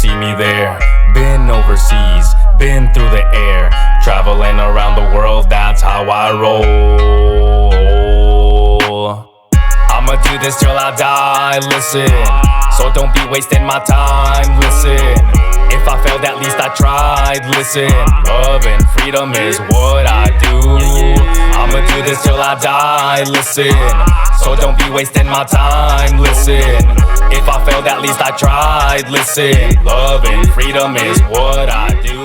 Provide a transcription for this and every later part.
see me there. Been overseas, been through the air, traveling around the world, that's how I roll. I'ma do this till I die, listen. So don't be wasting my time, listen. If I failed, at least I tried, listen. Love and freedom is what I do. I'ma do this till I die, listen. So don't be wasting my time, listen. If I failed, at least I tried, listen. Love and freedom is what I do.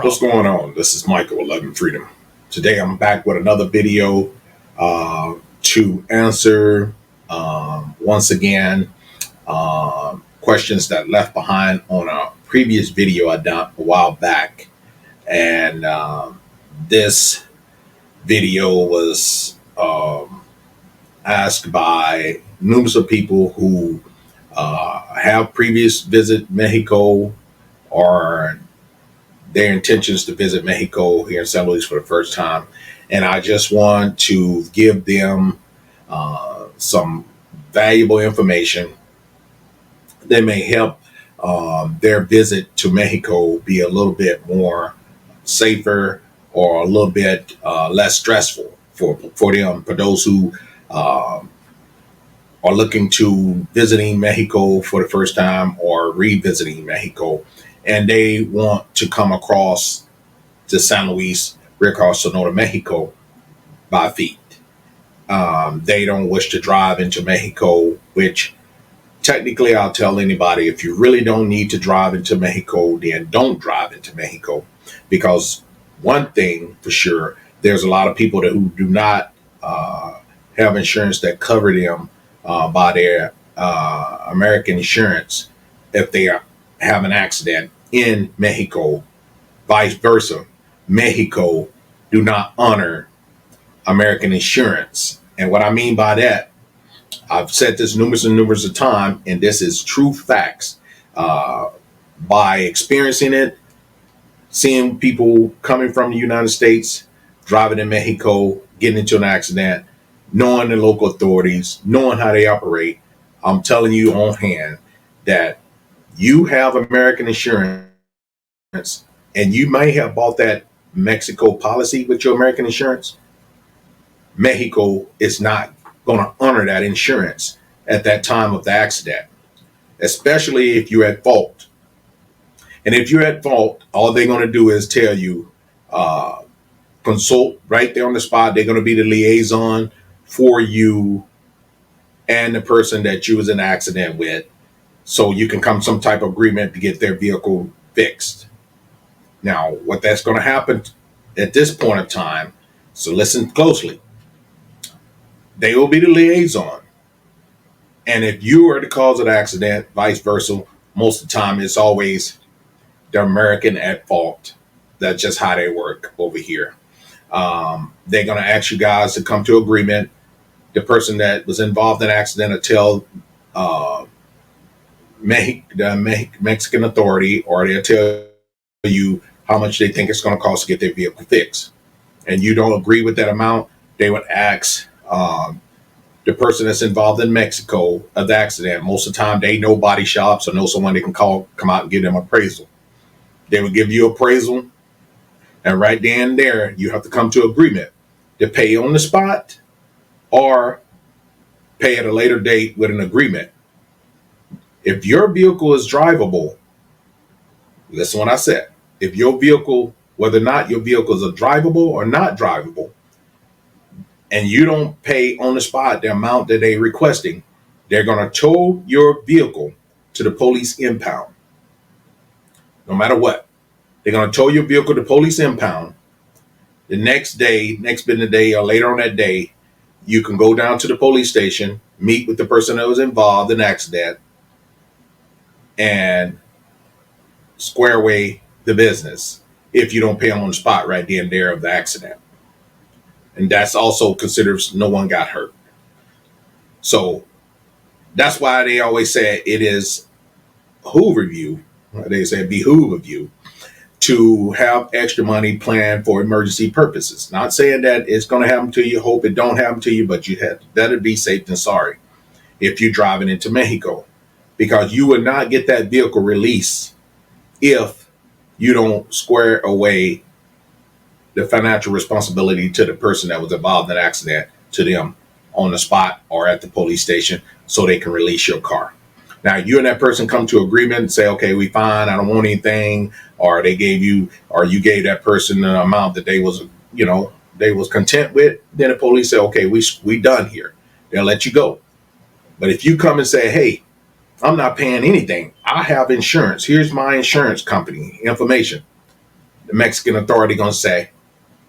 What's going on? This is Michael, Love and Freedom. Today I'm back with another video to answer once again questions that left behind on a previous video I done a while back. And this video was asked by numerous of people who have previous visit Mexico or their intentions to visit Mexico here in San Luis for the first time. And I just want to give them some valuable information that may help their visit to Mexico be a little bit more safer or a little bit less stressful for them, for those who are looking to visiting Mexico for the first time or revisiting Mexico, and they want to come across to San Luis, across Sonora, Mexico by feet. They don't wish to drive into Mexico, which technically I'll tell anybody, if you really don't need to drive into Mexico, then don't drive into Mexico. Because one thing for sure, there's a lot of people who do not have insurance that cover them by their American insurance if they have an accident in Mexico. Vice versa, Mexico do not honor American insurance. And what I mean by that, I've said this numerous of times, and this is true facts. By experiencing it, seeing people coming from the United States, driving in Mexico, getting into an accident, knowing the local authorities, knowing how they operate, I'm telling you on hand that you have American insurance, and you may have bought that Mexico policy with your American insurance. Mexico is not going to honor that insurance at that time of the accident, especially if you're at fault. And if you're at fault, all they're going to do is tell you, consult right there on the spot. They're going to be the liaison for you and the person that you was in an accident with, so you can come some type of agreement to get their vehicle fixed. Now, what that's going to happen at this point of time, so listen closely, they will be the liaison. And if you are the cause of the accident, vice versa, most of the time it's always the American at fault. That's just how they work over here. They're going to ask you guys to come to agreement. The person that was involved in the accident will tell the Mexican authority, or they'll tell you how much they think it's going to cost to get their vehicle fixed. And you don't agree with that amount, they would ask the person that's involved in Mexico of the accident. Most of the time they know body shops or know someone they can call, come out and give them appraisal. They will give you appraisal, and right then and there you have to come to agreement to pay on the spot or pay at a later date with an agreement. If your vehicle is drivable, listen what I said. If your vehicle, whether or not your vehicle is drivable or not drivable, and you don't pay on the spot the amount that they're requesting, they're going to tow your vehicle to the police impound. No matter what, they're going to tow your vehicle to police impound. The next day, next business day, or later on that day, you can go down to the police station, meet with the person that was involved in the accident, and square away the business if you don't pay them on the spot right then and there of the accident. And that's also considered no one got hurt. So that's why they always say it is behoove of you. They say behoove of you to have extra money planned for emergency purposes. Not saying that it's going to happen to you. Hope it don't happen to you, but you have better be safe than sorry if you're driving into Mexico, because you will not get that vehicle released if you don't square away the financial responsibility to the person that was involved in the accident to them on the spot or at the police station so they can release your car. Now, you and that person come to agreement and say, okay, we fine, I don't want anything, or they gave you, or you gave that person an amount that they was, they was content with. Then the police say, okay, we done here. They'll let you go. But if you come and say, hey, I'm not paying anything, I have insurance, here's my insurance company information, the Mexican authority gonna say,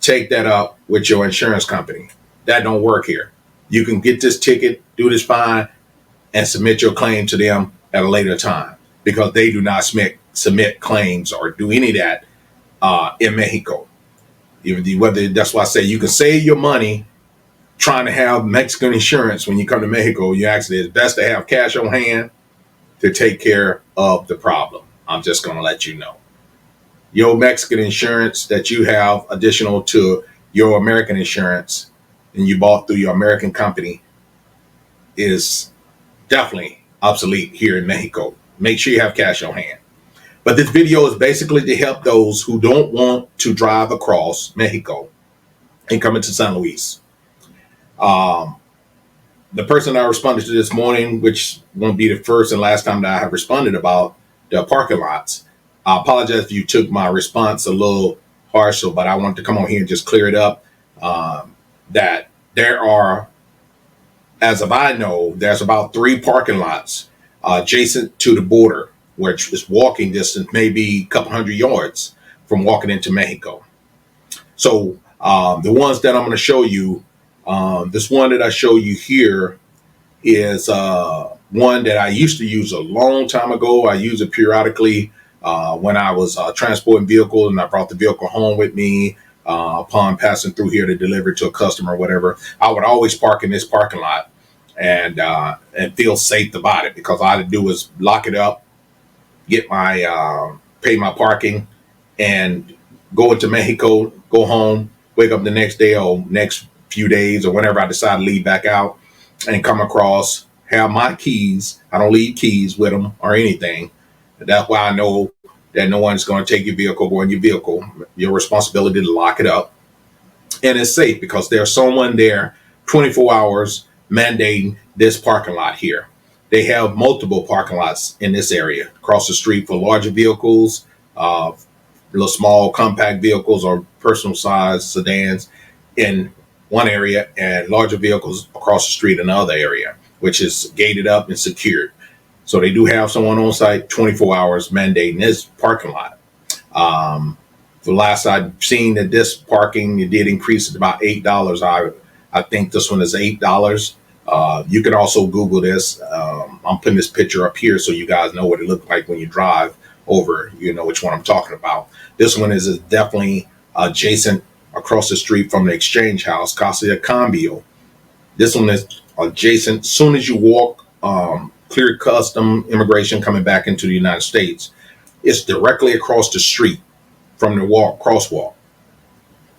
take that up with your insurance company. That don't work here. You can get this ticket, do this fine, and submit your claim to them at a later time, because they do not submit claims or do any of that in Mexico. Whether that's why I say you can save your money trying to have Mexican insurance when you come to Mexico. You actually, it's best to have cash on hand to take care of the problem. I'm just going to let you know. Your Mexican insurance that you have additional to your American insurance and you bought through your American company is definitely obsolete here in Mexico. Make sure you have cash on hand. But this video is basically to help those who don't want to drive across Mexico and come into San Luis. The person I responded to this morning, which won't be the first and last time that I have responded about the parking lots. I apologize if you took my response a little harsh, but I wanted to come on here and just clear it up. That there are, as of I know, there's about 3 parking lots adjacent to the border, which is walking distance, maybe a couple hundred yards from walking into Mexico. So the ones that I'm going to show you, this one that I show you here is one that I used to use a long time ago. I use it periodically when I was transporting vehicles and I brought the vehicle home with me upon passing through here to deliver it to a customer or whatever. I would always park in this parking lot and feel safe about it, because all I had to do was lock it up, get my pay my parking, and go into Mexico, go home, wake up the next day or next few days or whenever I decide to leave back out and come across, have my keys. I don't leave keys with them or anything. That's why I know that no one's going to take your vehicle, go in your vehicle. Your responsibility to lock it up. And it's safe because there's someone there 24 hours mandating this parking lot here. They have multiple parking lots in this area across the street for larger vehicles, little small compact vehicles or personal size sedans in one area, and larger vehicles across the street in another area, which is gated up and secured. So they do have someone on site 24 hours mandating this parking lot. The last I've seen that this parking, it did increase at about $8. I think this one is $8. You can also Google this. I'm putting this picture up here so you guys know what it looked like when you drive over, you know which one I'm talking about. This one is definitely adjacent across the street from the exchange house, Casa de Cambio. This one is adjacent. As soon as you walk, clear custom immigration coming back into the United States, it's directly across the street from the crosswalk.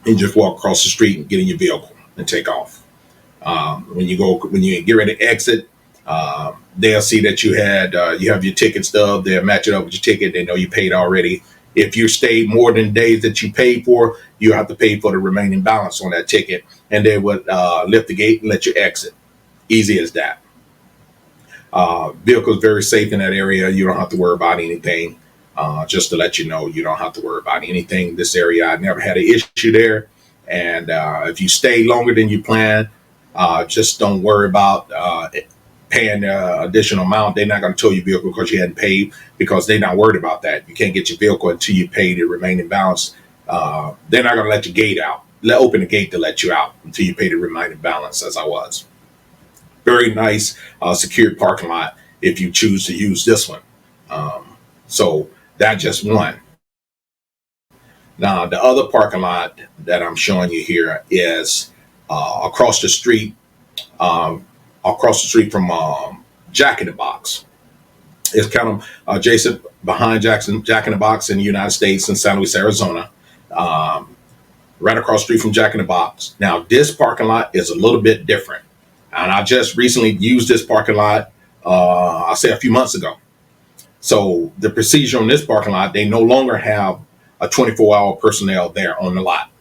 You just walk across the street and get in your vehicle and take off. When you get ready to exit, they'll see that you have your ticket stub. They'll match it up with your ticket. They know you paid already. If you stayed more than days that you paid for, you have to pay for the remaining balance on that ticket, and they would lift the gate and let you exit. Easy as that. Vehicle is very safe in that area. You don't have to worry about anything. Just to let you know, you don't have to worry about anything. This area, I never had an issue there. And if you stay longer than you plan, just don't worry about paying the additional amount. They're not going to tow your vehicle because you hadn't paid, because they're not worried about that. You can't get your vehicle until you pay the remaining balance. They're not going to let your gate out. Open the gate to let you out until you pay the remaining balance, as I was. Very nice, secured parking lot if you choose to use this one. So that's just one. Now, the other parking lot that I'm showing you here is across the street from Jack in the Box. It's kind of adjacent behind Jack in the Box in the United States in San Luis, Arizona. Right across the street from Jack in the Box. Now, this parking lot is a little bit different. And I just recently used this parking lot, I'll say a few months ago. So the procedure on this parking lot, they no longer have a 24-hour personnel there on the lot,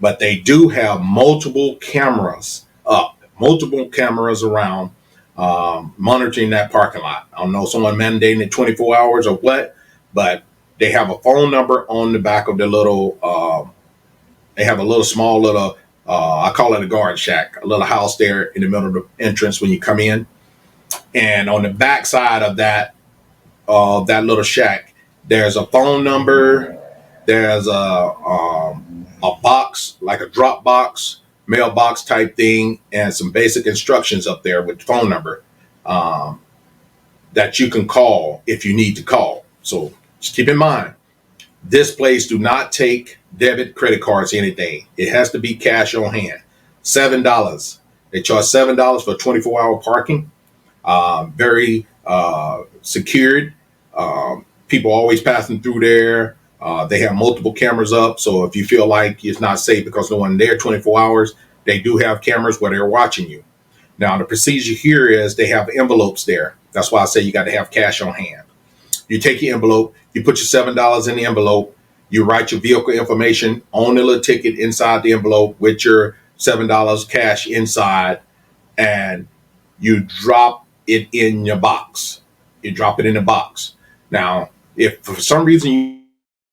but they do have multiple cameras up, multiple cameras around, monitoring that parking lot. I don't know if someone mandating it 24 hours or what, but they have a phone number on the back of the little, they have a little small little, I call it a guard shack, a little house there in the middle of the entrance when you come in. And on the back side of that little shack, there's a phone number, there's a box, like a drop box, mailbox type thing, and some basic instructions up there with the phone number, that you can call if you need to call. So just keep in mind, this place do not take debit, credit cards, anything. It has to be cash on hand. $7. They charge $7 for 24-hour parking. Very secured. People always passing through there. They have multiple cameras up, so if you feel like it's not safe because no one there 24 hours, they do have cameras where they're watching you. Now, the procedure here is they have envelopes there. That's why I say you got to have cash on hand. You take your envelope, you put your $7 in the envelope, you write your vehicle information on the little ticket inside the envelope with your $7 cash inside, and you drop it in your box. You drop it in the box. Now, if for some reason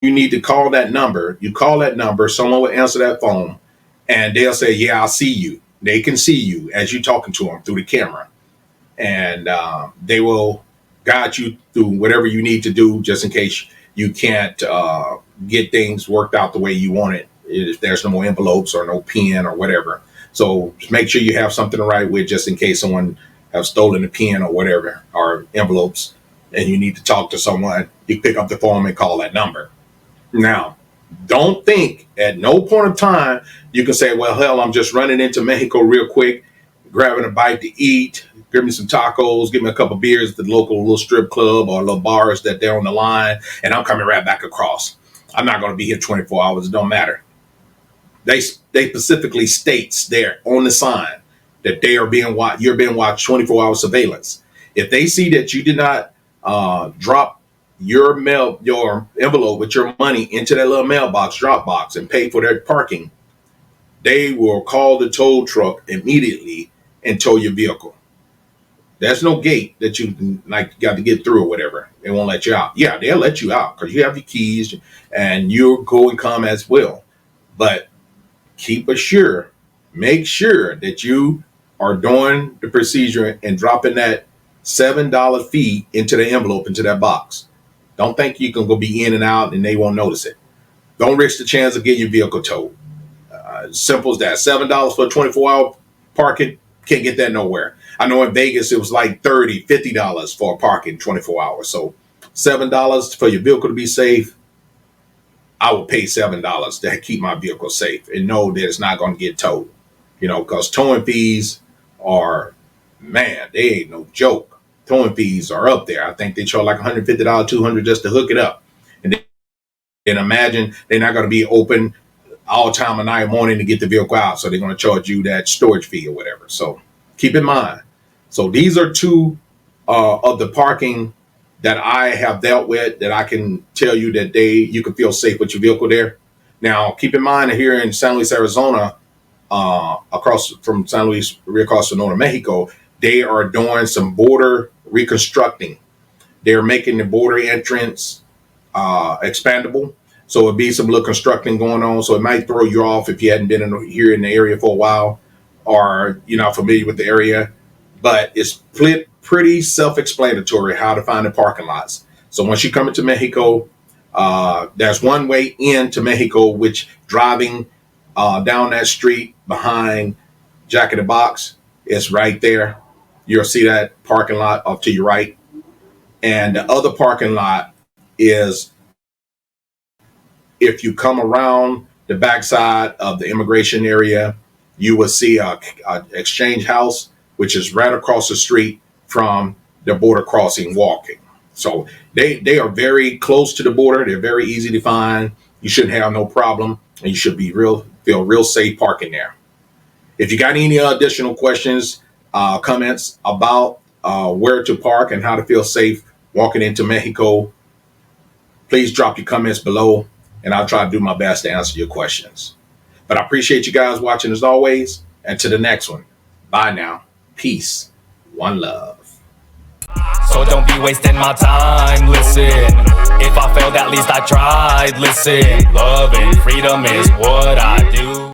you need to call that number, you call that number, someone will answer that phone, and they'll say, yeah, I'll see you. They can see you as you're talking to them through the camera. And they will guide you through whatever you need to do just in case you can't get things worked out the way you want it, if there's no more envelopes or no pen or whatever. So just make sure you have something to write with just in case someone has stolen a pen or whatever, or envelopes, and you need to talk to someone. You pick up the phone and call that number. Now, don't think at no point of time you can say, well, hell, I'm just running into Mexico real quick, grabbing a bite to eat, give me some tacos, give me a couple of beers at the local little strip club or little bars that they're on the line, and I'm coming right back across. I'm not going to be here 24 hours. It don't matter. They specifically states there on the sign that they are being watched. You're being watched 24-hour surveillance. If they see that you did not drop your envelope with your money into that little mailbox, drop box, and pay for their parking, they will call the tow truck immediately and tow your vehicle. There's no gate that you got to get through or whatever. They won't let you out. Yeah, they'll let you out because you have your keys and you'll go and come as well. But make sure that you are doing the procedure and dropping that $7 fee into the envelope, into that box. Don't think you can go be in and out and they won't notice it. Don't risk the chance of getting your vehicle towed. Simple as that. $7 for a 24-hour parking, can't get that nowhere. I know in Vegas it was like $30, $50 for a parking 24 hours. So $7 for your vehicle to be safe, I will pay $7 to keep my vehicle safe and know that it's not going to get towed. Because towing fees are, man, they ain't no joke. Towing fees are up there. I think they charge like $150, $200 just to hook it up. And then imagine they're not going to be open all time of night morning to get the vehicle out. So they're going to charge you that storage fee or whatever. So keep in mind. So these are two of the parking that I have dealt with that I can tell you that you can feel safe with your vehicle there. Now, keep in mind here in San Luis, Arizona, across from San Luis, across Sonora, Mexico, they are doing some border reconstructing. They're making the border entrance expandable. So it'll be some little constructing going on. So it might throw you off if you hadn't been here in the area for a while or you're not familiar with the area. But it's pretty self-explanatory how to find the parking lots. So once you come into Mexico, there's one way into Mexico, which driving down that street behind Jack in the Box is right there. You'll see that parking lot off to your right. And the other parking lot is if you come around the backside of the immigration area, you will see a exchange house, which is right across the street from the border crossing walking. So they are very close to the border. They're very easy to find. You shouldn't have no problem, and you should feel real safe parking there. If you got any additional questions, comments about where to park and how to feel safe walking into Mexico, please drop your comments below and I'll try to do my best to answer your questions. But I appreciate you guys watching as always. And to the next one. Bye now. Peace. One love. So don't be wasting my time, listen. If I failed, at least I tried, listen. Love and freedom is what I do.